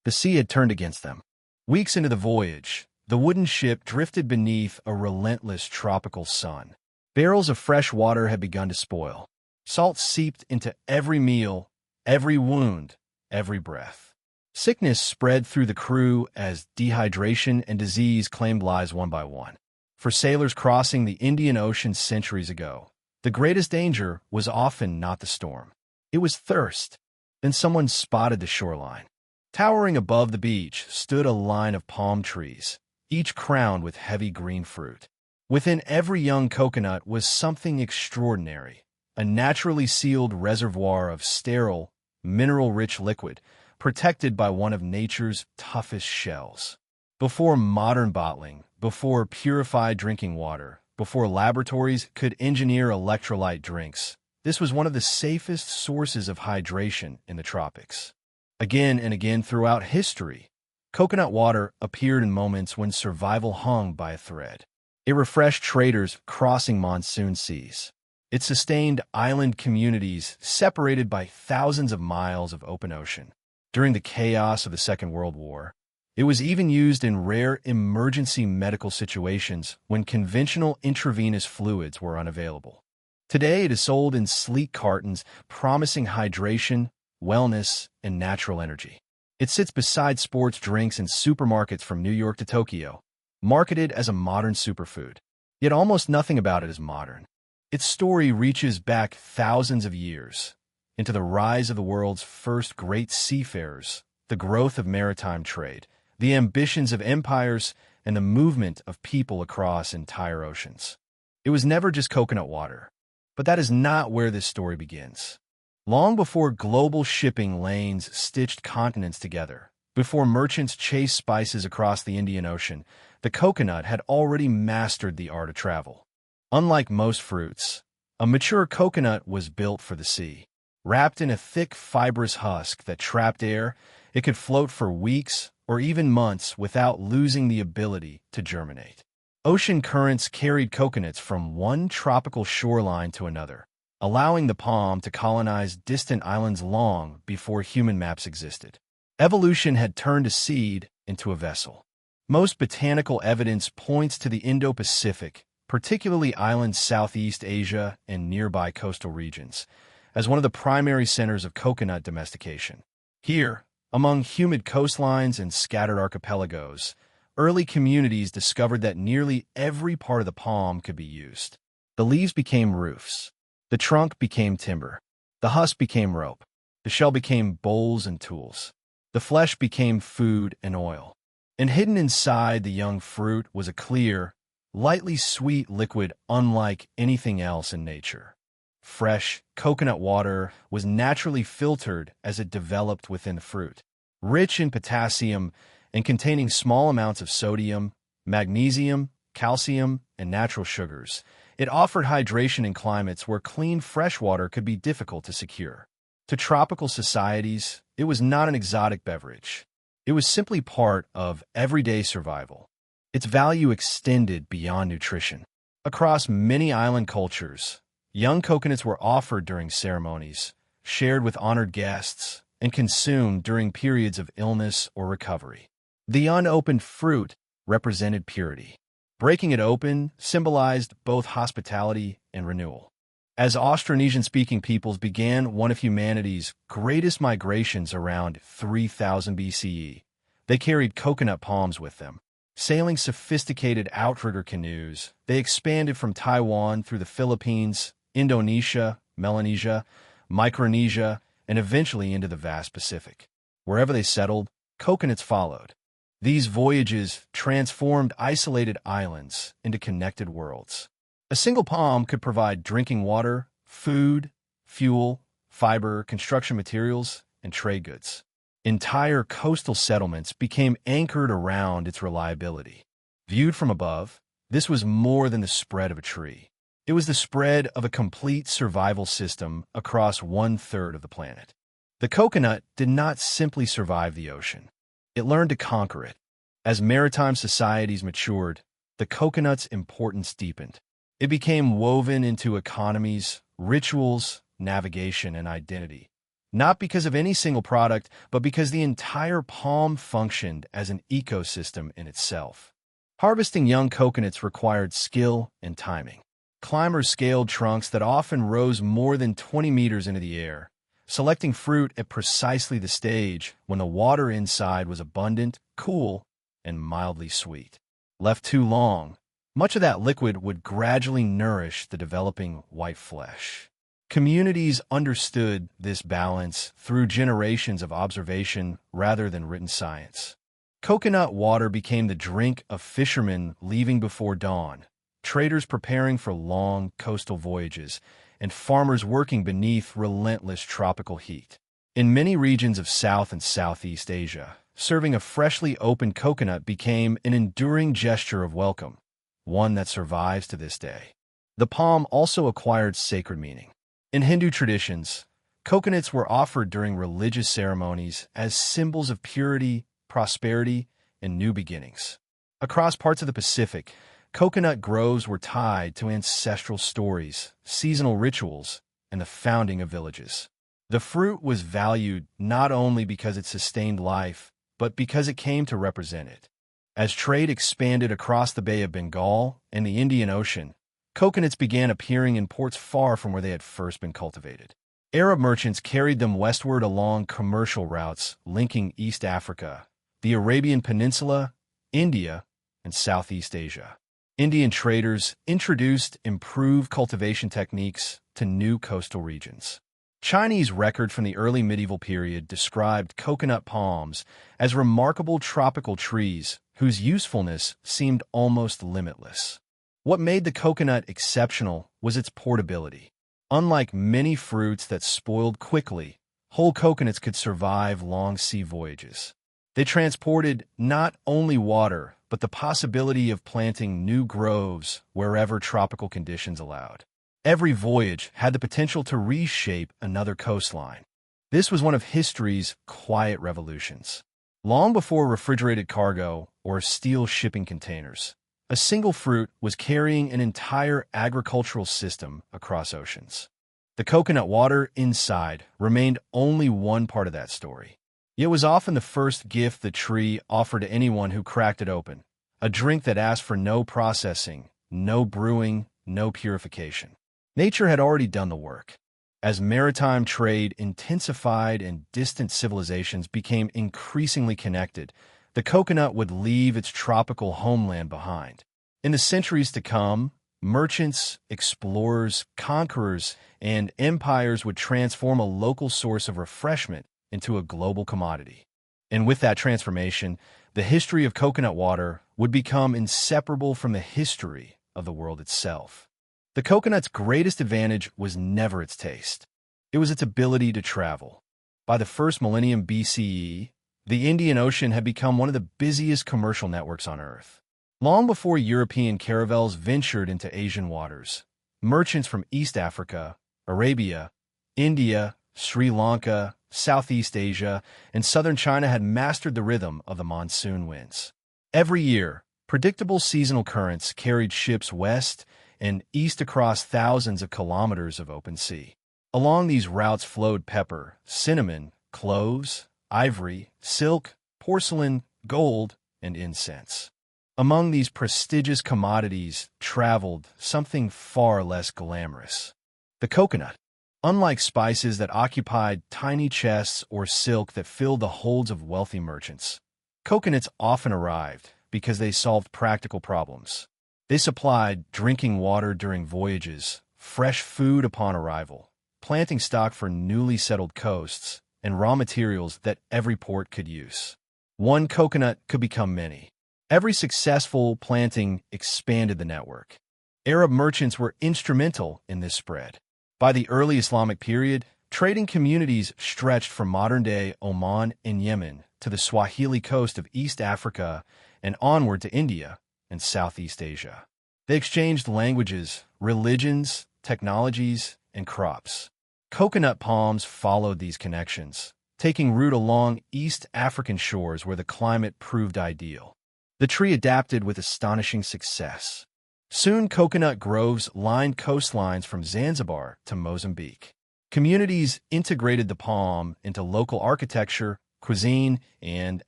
The sea had turned against them. Weeks into the voyage, the wooden ship drifted beneath a relentless tropical sun. Barrels of fresh water had begun to spoil. Salt seeped into every meal, every wound, every breath. Sickness spread through the crew as dehydration and disease claimed lives one by one. For sailors crossing the Indian Ocean centuries ago, the greatest danger was often not the storm. It was thirst. Then someone spotted the shoreline. Towering above the beach stood a line of palm trees, each crowned with heavy green fruit. Within every young coconut was something extraordinary, a naturally sealed reservoir of sterile, mineral-rich liquid, protected by one of nature's toughest shells. Before modern bottling, before purified drinking water, before laboratories could engineer electrolyte drinks, this was one of the safest sources of hydration in the tropics. Again and again throughout history, coconut water appeared in moments when survival hung by a thread. It refreshed traders crossing monsoon seas. It sustained island communities separated by thousands of miles of open ocean. During the chaos of the Second World War, it was even used in rare emergency medical situations when conventional intravenous fluids were unavailable. Today, it is sold in sleek cartons, promising hydration, wellness, and natural energy. It sits beside sports drinks in supermarkets from New York to Tokyo, marketed as a modern superfood. Yet almost nothing about it is modern. Its story reaches back thousands of years, into the rise of the world's first great seafarers, the growth of maritime trade, the ambitions of empires, and the movement of people across entire oceans. It was never just coconut water, but that is not where this story begins. Long before global shipping lanes stitched continents together, before merchants chased spices across the Indian Ocean, the coconut had already mastered the art of travel. Unlike most fruits, a mature coconut was built for the sea. Wrapped in a thick, fibrous husk that trapped air, it could float for weeks or even months without losing the ability to germinate. Ocean currents carried coconuts from one tropical shoreline to another, allowing the palm to colonize distant islands long before human maps existed. Evolution had turned a seed into a vessel. Most botanical evidence points to the Indo-Pacific, particularly islands Southeast Asia and nearby coastal regions, as one of the primary centers of coconut domestication. Here, among humid coastlines and scattered archipelagos, early communities discovered that nearly every part of the palm could be used. The leaves became roofs. The trunk became timber. The husk became rope. The shell became bowls and tools. The flesh became food and oil. And hidden inside the young fruit was a clear, lightly sweet liquid unlike anything else in nature. Fresh, coconut water was naturally filtered as it developed within the fruit. Rich in potassium and containing small amounts of sodium, magnesium, calcium, and natural sugars, it offered hydration in climates where clean fresh water could be difficult to secure. To tropical societies, it was not an exotic beverage. It was simply part of everyday survival. Its value extended beyond nutrition. Across many island cultures, young coconuts were offered during ceremonies, shared with honored guests, and consumed during periods of illness or recovery. The unopened fruit represented purity. Breaking it open symbolized both hospitality and renewal. As Austronesian-speaking peoples began one of humanity's greatest migrations around 3000 BCE, they carried coconut palms with them. Sailing sophisticated outrigger canoes, they expanded from Taiwan through the Philippines, Indonesia, Melanesia, Micronesia, and eventually into the vast Pacific. Wherever they settled, coconuts followed. These voyages transformed isolated islands into connected worlds. A single palm could provide drinking water, food, fuel, fiber, construction materials, and trade goods. Entire coastal settlements became anchored around its reliability. Viewed from above, this was more than the spread of a tree. It was the spread of a complete survival system across 1/3 of the planet. The coconut did not simply survive the ocean. It learned to conquer it. As maritime societies matured, the coconut's importance deepened. It became woven into economies, rituals, navigation, and identity. not because of any single product, but because the entire palm functioned as an ecosystem in itself. Harvesting young coconuts required skill and timing. Climbers scaled trunks that often rose more than 20 meters into the air, selecting fruit at precisely the stage when the water inside was abundant, cool, and mildly sweet. Left too long, much of that liquid would gradually nourish the developing white flesh. Communities understood this balance through generations of observation rather than written science. Coconut water became the drink of fishermen leaving before dawn, traders preparing for long coastal voyages, and farmers working beneath relentless tropical heat. In many regions of South and Southeast Asia, serving a freshly opened coconut became an enduring gesture of welcome, one that survives to this day. The palm also acquired sacred meaning. In Hindu traditions, coconuts were offered during religious ceremonies as symbols of purity, prosperity, and new beginnings. Across parts of the Pacific, coconut groves were tied to ancestral stories, seasonal rituals, and the founding of villages. The fruit was valued not only because it sustained life, but because it came to represent it. As trade expanded across the Bay of Bengal and the Indian Ocean, coconuts began appearing in ports far from where they had first been cultivated. Arab merchants carried them westward along commercial routes linking East Africa, the Arabian Peninsula, India, and Southeast Asia. Indian traders introduced improved cultivation techniques to new coastal regions. Chinese record from the early medieval period described coconut palms as remarkable tropical trees whose usefulness seemed almost limitless. What made the coconut exceptional was its portability. Unlike many fruits that spoiled quickly, whole coconuts could survive long sea voyages. They transported not only water, but the possibility of planting new groves wherever tropical conditions allowed. Every voyage had the potential to reshape another coastline. This was one of history's quiet revolutions. Long before refrigerated cargo or steel shipping containers, a single fruit was carrying an entire agricultural system across oceans. The coconut water inside remained only one part of that story. It was often the first gift the tree offered to anyone who cracked it open, a drink that asked for no processing, no brewing, no purification. Nature had already done the work. As maritime trade intensified and distant civilizations became increasingly connected, the coconut would leave its tropical homeland behind. In the centuries to come, merchants, explorers, conquerors, and empires would transform a local source of refreshment into a global commodity. And with that transformation, the history of coconut water would become inseparable from the history of the world itself. The coconut's greatest advantage was never its taste. It was its ability to travel. By the first millennium BCE, the Indian Ocean had become one of the busiest commercial networks on Earth. Long before European caravels ventured into Asian waters, merchants from East Africa, Arabia, India, Sri Lanka, Southeast Asia, and southern China had mastered the rhythm of the monsoon winds. Every year, predictable seasonal currents carried ships west and east across thousands of kilometers of open sea. Along these routes flowed pepper, cinnamon, cloves, ivory, silk, porcelain, gold, and incense. Among these prestigious commodities traveled something far less glamorous: the coconut. Unlike spices that occupied tiny chests or silk that filled the holds of wealthy merchants, coconuts often arrived because they solved practical problems. They supplied drinking water during voyages, fresh food upon arrival, planting stock for newly settled coasts, and raw materials that every port could use. One coconut could become many. Every successful planting expanded the network. Arab merchants were instrumental in this spread. By the early Islamic period, trading communities stretched from modern-day Oman and Yemen to the Swahili coast of East Africa and onward to India and Southeast Asia. They exchanged languages, religions, technologies, and crops. Coconut palms followed these connections, taking root along East African shores where the climate proved ideal. The tree adapted with astonishing success. Soon, coconut groves lined coastlines from Zanzibar to Mozambique. Communities integrated the palm into local architecture, cuisine, and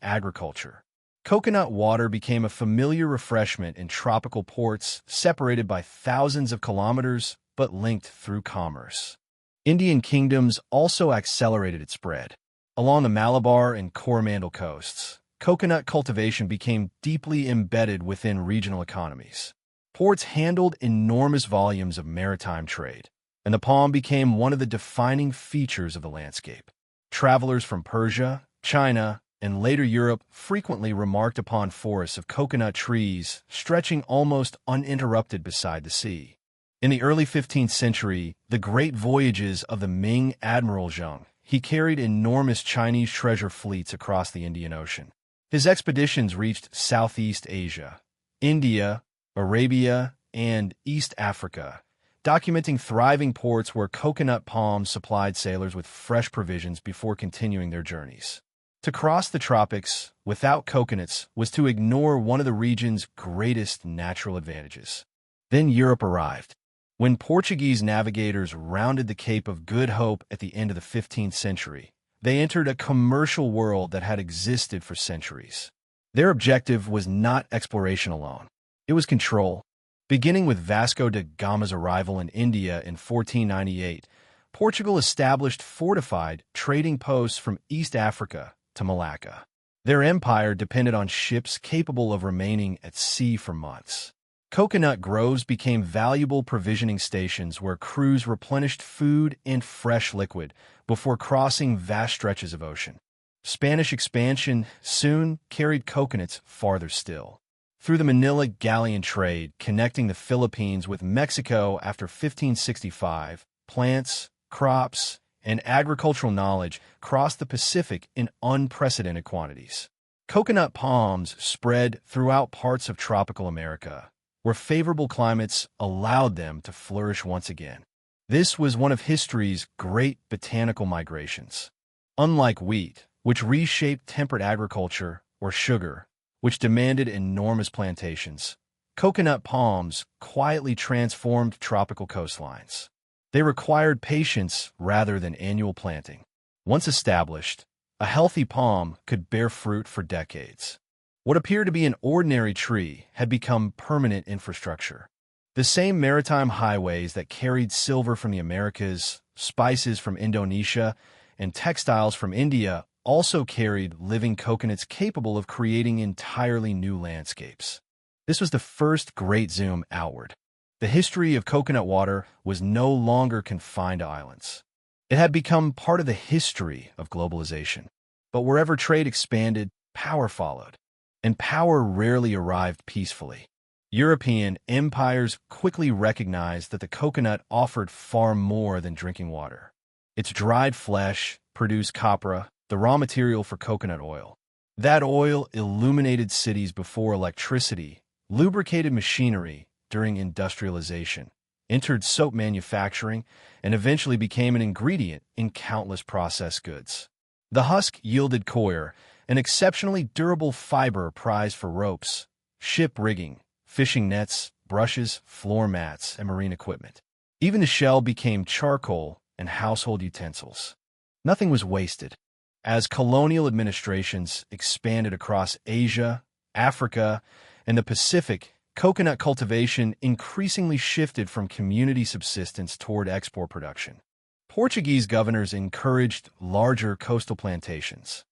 agriculture. Coconut water became a familiar refreshment in tropical ports, separated by thousands of kilometers but linked through commerce. Indian kingdoms also accelerated its spread. Along the Malabar and Coromandel coasts, coconut cultivation became deeply embedded within regional economies. Ports handled enormous volumes of maritime trade, and the palm became one of the defining features of the landscape. Travelers from Persia, China, and later Europe frequently remarked upon forests of coconut trees stretching almost uninterrupted beside the sea. In the early 15th century, the great voyages of the Ming Admiral Zheng, he carried enormous Chinese treasure fleets across the Indian Ocean. His expeditions reached Southeast Asia, India, Arabia, and East Africa, documenting thriving ports where coconut palms supplied sailors with fresh provisions before continuing their journeys. To cross the tropics without coconuts was to ignore one of the region's greatest natural advantages. Then Europe arrived. When Portuguese navigators rounded the Cape of Good Hope at the end of the 15th century, they entered a commercial world that had existed for centuries. Their objective was not exploration alone. It was control. Beginning with Vasco da Gama's arrival in India in 1498, Portugal established fortified trading posts from East Africa to Malacca. Their empire depended on ships capable of remaining at sea for months. Coconut groves became valuable provisioning stations where crews replenished food and fresh liquid before crossing vast stretches of ocean. Spanish expansion soon carried coconuts farther still. Through the Manila galleon trade connecting the Philippines with Mexico after 1565, plants, crops, and agricultural knowledge crossed the Pacific in unprecedented quantities. Coconut palms spread throughout parts of tropical America, where favorable climates allowed them to flourish once again. This was one of history's great botanical migrations. Unlike wheat, which reshaped temperate agriculture, or sugar, which demanded enormous plantations, coconut palms quietly transformed tropical coastlines. They required patience rather than annual planting. Once established, a healthy palm could bear fruit for decades. What appeared to be an ordinary tree had become permanent infrastructure. The same maritime highways that carried silver from the Americas, spices from Indonesia, and textiles from India also carried living coconuts capable of creating entirely new landscapes. This was the first great zoom outward. The history of coconut water was no longer confined to islands. It had become part of the history of globalization. But wherever trade expanded, power followed. And power rarely arrived peacefully. European empires quickly recognized that the coconut offered far more than drinking water. Its dried flesh produced copra, the raw material for coconut oil. That oil illuminated cities before electricity, lubricated machinery during industrialization, entered soap manufacturing, and eventually became an ingredient in countless processed goods. The husk yielded coir, an exceptionally durable fiber prized for ropes, ship rigging, fishing nets, brushes, floor mats, and marine equipment. Even the shell became charcoal and household utensils. Nothing was wasted. As colonial administrations expanded across Asia, Africa, and the Pacific, coconut cultivation increasingly shifted from community subsistence toward export production. Portuguese governors encouraged larger coastal plantations.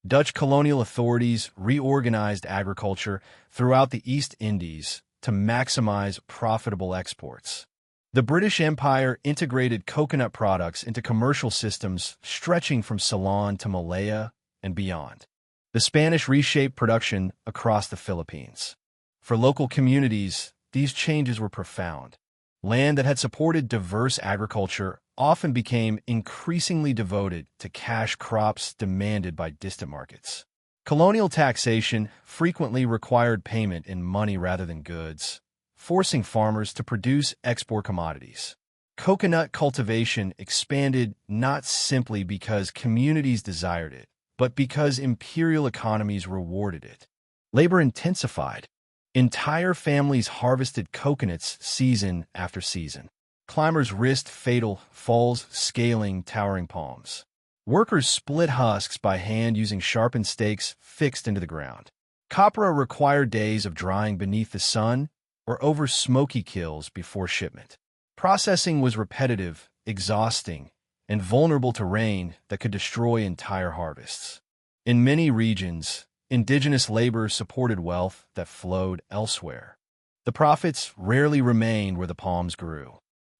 Dutch colonial authorities reorganized agriculture throughout the East Indies to maximize profitable exports. The British Empire integrated coconut products into commercial systems stretching from Ceylon to Malaya and beyond. The Spanish reshaped production across the Philippines. For local communities, these changes were profound. Land that had supported diverse agriculture often became increasingly devoted to cash crops demanded by distant markets. Colonial taxation frequently required payment in money rather than goods, forcing farmers to produce export commodities. Coconut cultivation expanded not simply because communities desired it, but because imperial economies rewarded it. Labor intensified. Entire families harvested coconuts season after season. Climbers risked fatal falls scaling towering palms. Workers split husks by hand using sharpened stakes fixed into the ground. Copra required days of drying beneath the sun or over smoky kilns before shipment. Processing was repetitive, exhausting, and vulnerable to rain that could destroy entire harvests. In many regions, indigenous labor supported wealth that flowed elsewhere. The profits rarely remained where the palms grew.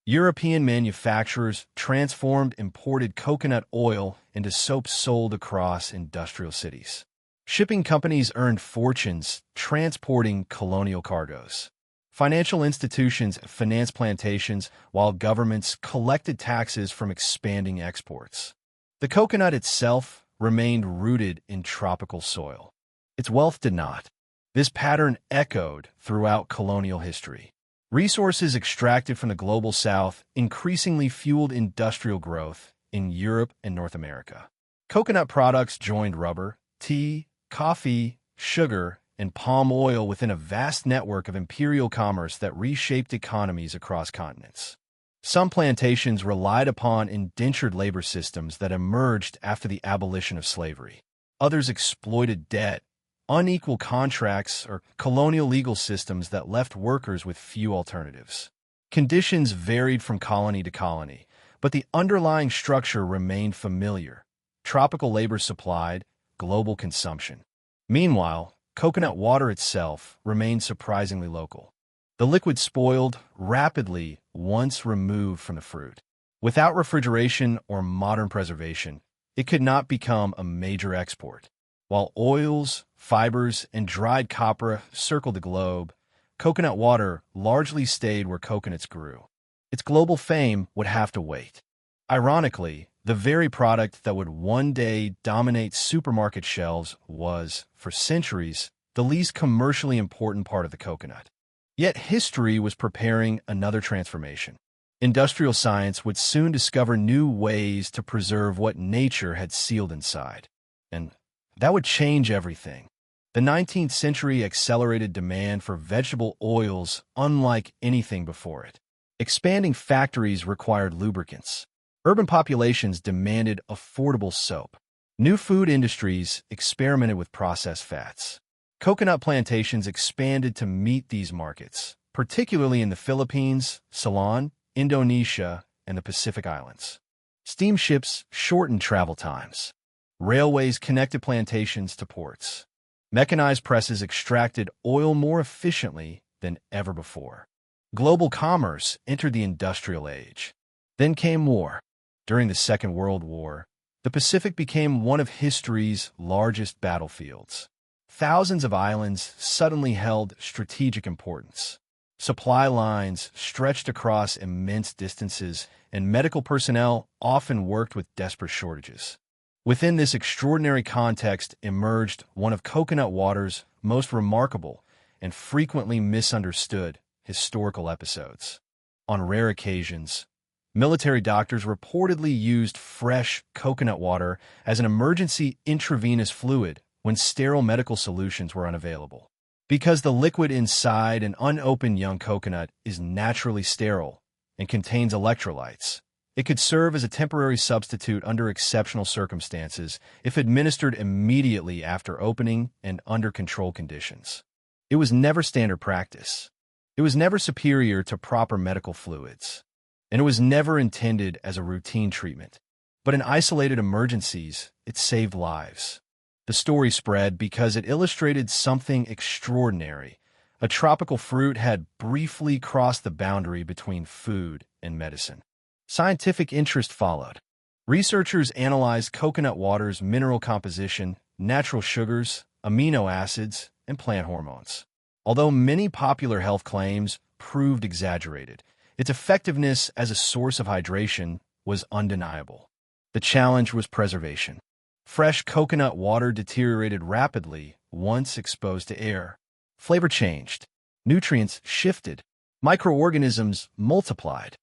European manufacturers transformed imported coconut oil into soap sold across industrial cities. Shipping companies earned fortunes transporting colonial cargoes. Financial institutions financed plantations while governments collected taxes from expanding exports. The coconut itself remained rooted in tropical soil. Its wealth did not. This pattern echoed throughout colonial history. Resources extracted from the global south increasingly fueled industrial growth in Europe and North America. Coconut products joined rubber, tea, coffee, sugar, and palm oil within a vast network of imperial commerce that reshaped economies across continents. Some plantations relied upon indentured labor systems that emerged after the abolition of slavery. Others exploited debt, unequal contracts, or colonial legal systems that left workers with few alternatives. Conditions varied from colony to colony, but the underlying structure remained familiar. Tropical labor supplied, global consumption. Meanwhile, coconut water itself remained surprisingly local. The liquid spoiled rapidly once removed from the fruit. Without refrigeration or modern preservation, it could not become a major export. While oils, fibers, and dried copra circled the globe, coconut water largely stayed where coconuts grew. Its global fame would have to wait. Ironically, the very product that would one day dominate supermarket shelves was, for centuries, the least commercially important part of the coconut. Yet history was preparing another transformation. Industrial science would soon discover new ways to preserve what nature had sealed inside. And that would change everything. The 19th century accelerated demand for vegetable oils unlike anything before it. Expanding factories required lubricants. Urban populations demanded affordable soap. New food industries experimented with processed fats. Coconut plantations expanded to meet these markets, particularly in the Philippines, Ceylon, Indonesia, and the Pacific Islands. Steamships shortened travel times. Railways connected plantations to ports. Mechanized presses extracted oil more efficiently than ever before. Global commerce entered the industrial age. Then came war. During the Second World War, the Pacific became one of history's largest battlefields. Thousands of islands suddenly held strategic importance. Supply lines stretched across immense distances, and medical personnel often worked with desperate shortages. Within this extraordinary context emerged one of coconut water's most remarkable and frequently misunderstood historical episodes. On rare occasions, military doctors reportedly used fresh coconut water as an emergency intravenous fluid when sterile medical solutions were unavailable. Because the liquid inside an unopened young coconut is naturally sterile and contains electrolytes, it could serve as a temporary substitute under exceptional circumstances if administered immediately after opening and under controlled conditions. It was never standard practice. It was never superior to proper medical fluids. And it was never intended as a routine treatment. But in isolated emergencies, it saved lives. The story spread because it illustrated something extraordinary. A tropical fruit had briefly crossed the boundary between food and medicine. Scientific interest followed. Researchers analyzed coconut water's mineral composition, natural sugars, amino acids, and plant hormones. Although many popular health claims proved exaggerated, its effectiveness as a source of hydration was undeniable. The challenge was preservation. Fresh coconut water deteriorated rapidly once exposed to air. Flavor changed. Nutrients shifted. Microorganisms multiplied.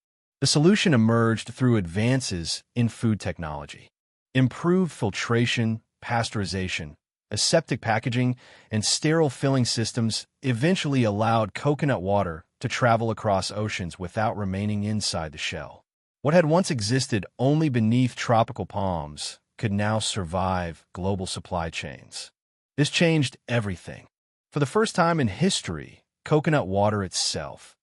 The solution emerged through advances in food technology. Improved filtration, pasteurization, aseptic packaging, and sterile filling systems eventually allowed coconut water to travel across oceans without remaining inside the shell. What had once existed only beneath tropical palms could now survive global supply chains. This changed everything. For the first time in history, coconut water itself,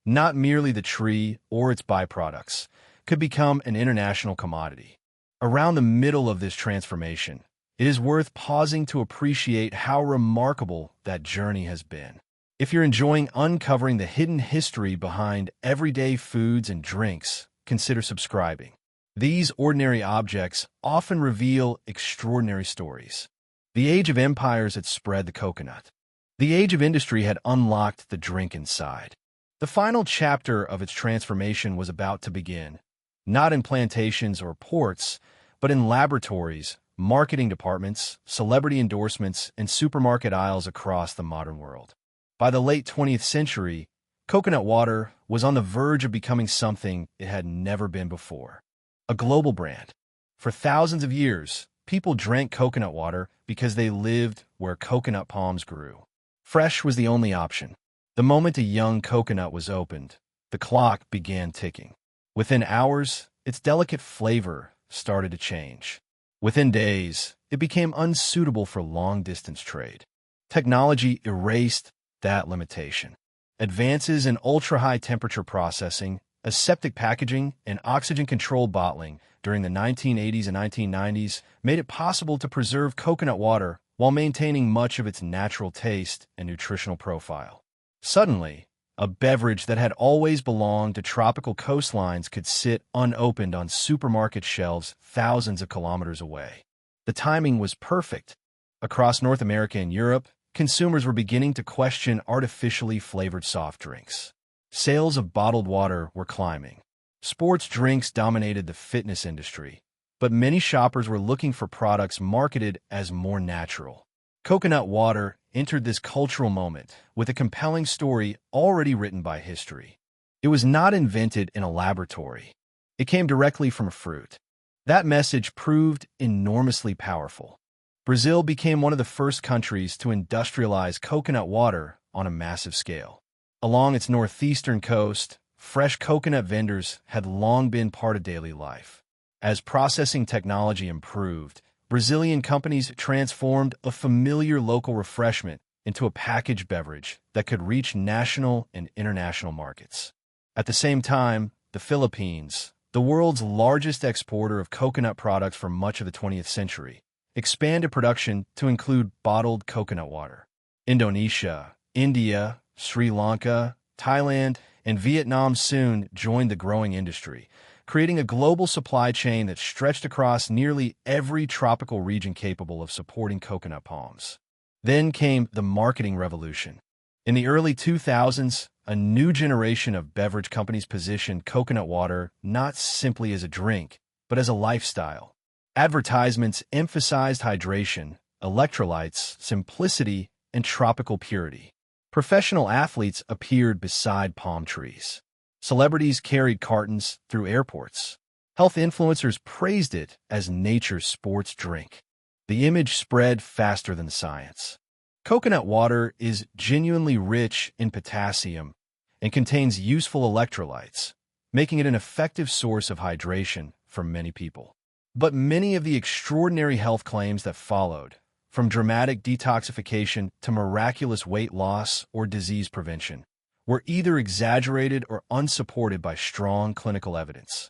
not merely the tree or its byproducts, could become an international commodity. Around the middle of this transformation, it is worth pausing to appreciate how remarkable that journey has been. If you're enjoying uncovering the hidden history behind everyday foods and drinks, consider subscribing. These ordinary objects often reveal extraordinary stories. The age of empires had spread the coconut. The age of industry had unlocked the drink inside. The final chapter of its transformation was about to begin, not in plantations or ports, but in laboratories, marketing departments, celebrity endorsements, and supermarket aisles across the modern world. By the late 20th century, coconut water was on the verge of becoming something it had never been before. A global brand. For thousands of years, people drank coconut water because they lived where coconut palms grew. Fresh was the only option. The moment a young coconut was opened, the clock began ticking. Within hours, its delicate flavor started to change. Within days, it became unsuitable for long-distance trade. Technology erased that limitation. Advances in ultra-high temperature processing, aseptic packaging, and oxygen-controlled bottling during the 1980s and 1990s made it possible to preserve coconut water while maintaining much of its natural taste and nutritional profile. Suddenly, a beverage that had always belonged to tropical coastlines could sit unopened on supermarket shelves thousands of kilometers away. The timing was perfect. Across North America and Europe, consumers were beginning to question artificially flavored soft drinks. Sales of bottled water were climbing. Sports drinks dominated the fitness industry, but many shoppers were looking for products marketed as more natural. Coconut water entered this cultural moment with a compelling story already written by history. It was not invented in a laboratory. It came directly from a fruit. That message proved enormously powerful. Brazil became one of the first countries to industrialize coconut water on a massive scale. Along its northeastern coast, fresh coconut vendors had long been part of daily life. As processing technology improved, Brazilian companies transformed a familiar local refreshment into a packaged beverage that could reach national and international markets. At the same time, the Philippines, the world's largest exporter of coconut products for much of the 20th century, expanded production to include bottled coconut water. Indonesia, India, Sri Lanka, Thailand, and Vietnam soon joined the growing industry, creating a global supply chain that stretched across nearly every tropical region capable of supporting coconut palms. Then came the marketing revolution. In the early 2000s, a new generation of beverage companies positioned coconut water not simply as a drink, but as a lifestyle. Advertisements emphasized hydration, electrolytes, simplicity, and tropical purity. Professional athletes appeared beside palm trees. Celebrities carried cartons through airports. Health influencers praised it as nature's sports drink. The image spread faster than the science. Coconut water is genuinely rich in potassium and contains useful electrolytes, making it an effective source of hydration for many people. But many of the extraordinary health claims that followed, from dramatic detoxification to miraculous weight loss or disease prevention, were either exaggerated or unsupported by strong clinical evidence.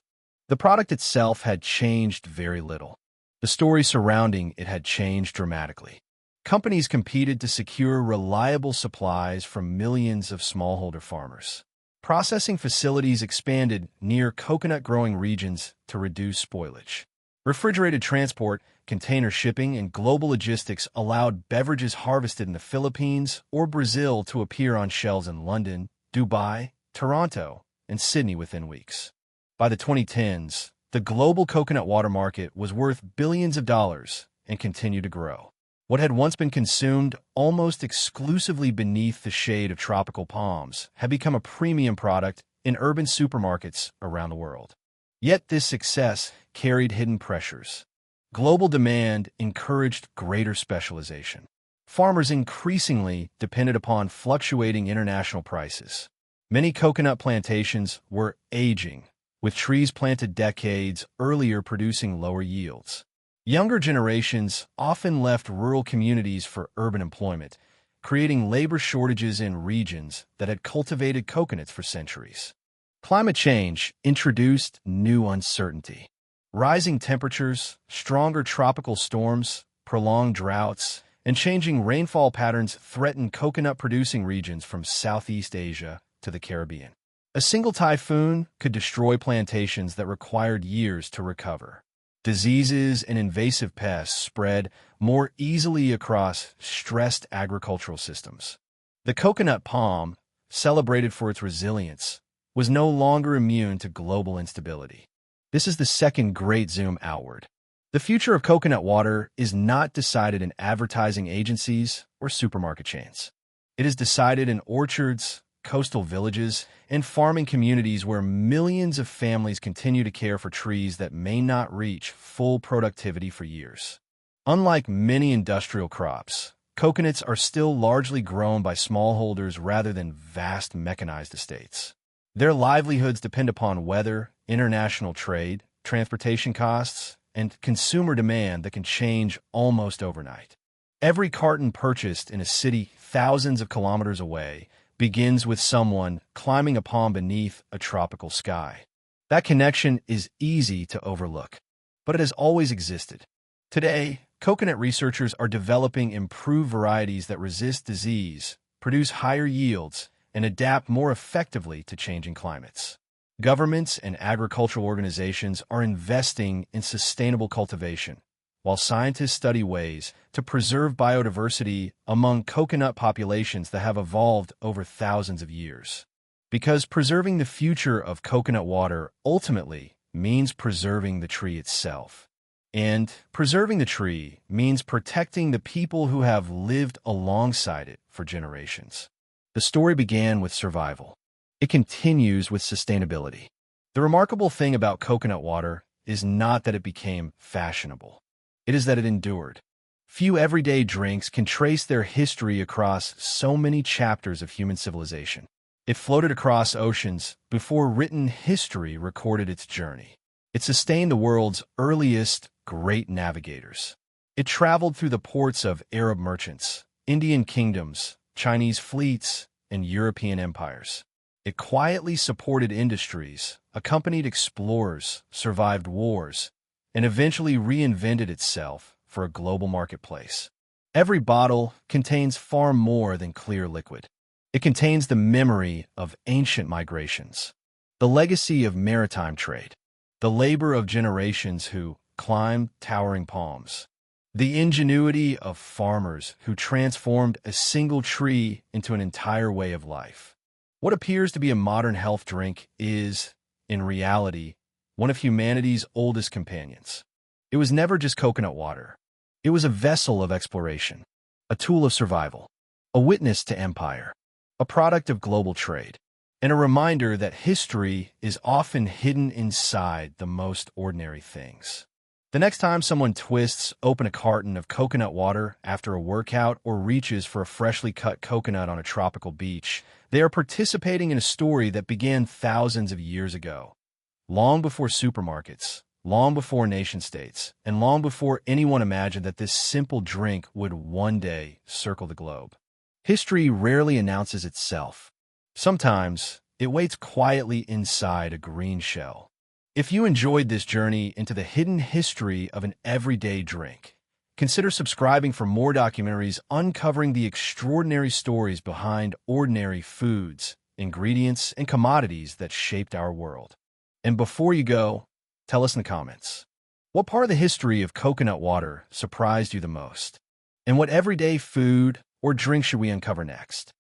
The product itself had changed very little. The story surrounding it had changed dramatically. Companies competed to secure reliable supplies from millions of smallholder farmers. Processing facilities expanded near coconut-growing regions to reduce spoilage. Refrigerated transport, container shipping, and global logistics allowed beverages harvested in the Philippines or Brazil to appear on shelves in London, Dubai, Toronto, and Sydney within weeks. By the 2010s, the global coconut water market was worth billions of dollars and continued to grow. What had once been consumed almost exclusively beneath the shade of tropical palms had become a premium product in urban supermarkets around the world. Yet this success carried hidden pressures. Global demand encouraged greater specialization. Farmers increasingly depended upon fluctuating international prices. Many coconut plantations were aging, with trees planted decades earlier producing lower yields. Younger generations often left rural communities for urban employment, creating labor shortages in regions that had cultivated coconuts for centuries. Climate change introduced new uncertainty. Rising temperatures, stronger tropical storms, prolonged droughts, and changing rainfall patterns threatened coconut-producing regions from Southeast Asia to the Caribbean. A single typhoon could destroy plantations that required years to recover. Diseases and invasive pests spread more easily across stressed agricultural systems. The coconut palm, celebrated for its resilience, was no longer immune to global instability. This is the second great zoom outward. The future of coconut water is not decided in advertising agencies or supermarket chains. It is decided in orchards, coastal villages, and farming communities where millions of families continue to care for trees that may not reach full productivity for years. Unlike many industrial crops, coconuts are still largely grown by smallholders rather than vast mechanized estates. Their livelihoods depend upon weather, international trade, transportation costs, and consumer demand that can change almost overnight. Every carton purchased in a city thousands of kilometers away begins with someone climbing a palm beneath a tropical sky. That connection is easy to overlook, but it has always existed. Today, coconut researchers are developing improved varieties that resist disease, produce higher yields, and adapt more effectively to changing climates. Governments and agricultural organizations are investing in sustainable cultivation, while scientists study ways to preserve biodiversity among coconut populations that have evolved over thousands of years. Because preserving the future of coconut water ultimately means preserving the tree itself. And preserving the tree means protecting the people who have lived alongside it for generations. The story began with survival. It continues with sustainability. The remarkable thing about coconut water is not that it became fashionable. It is that it endured. Few everyday drinks can trace their history across so many chapters of human civilization. It floated across oceans before written history recorded its journey. It sustained the world's earliest great navigators. It traveled through the ports of Arab merchants, Indian kingdoms, Chinese fleets, and European empires. It quietly supported industries, accompanied explorers, survived wars, and eventually reinvented itself for a global marketplace. Every bottle contains far more than clear liquid. It contains the memory of ancient migrations, the legacy of maritime trade, the labor of generations who climbed towering palms, the ingenuity of farmers who transformed a single tree into an entire way of life. What appears to be a modern health drink is, in reality, one of humanity's oldest companions. It was never just coconut water. It was a vessel of exploration, a tool of survival, a witness to empire, a product of global trade, and a reminder that history is often hidden inside the most ordinary things. The next time someone twists open a carton of coconut water after a workout or reaches for a freshly cut coconut on a tropical beach, they are participating in a story that began thousands of years ago. Long before supermarkets, long before nation-states, and long before anyone imagined that this simple drink would one day circle the globe. History rarely announces itself. Sometimes, it waits quietly inside a green shell. If you enjoyed this journey into the hidden history of an everyday drink, consider subscribing for more documentaries uncovering the extraordinary stories behind ordinary foods, ingredients, and commodities that shaped our world. And before you go, tell us in the comments, what part of the history of coconut water surprised you the most? And what everyday food or drink should we uncover next?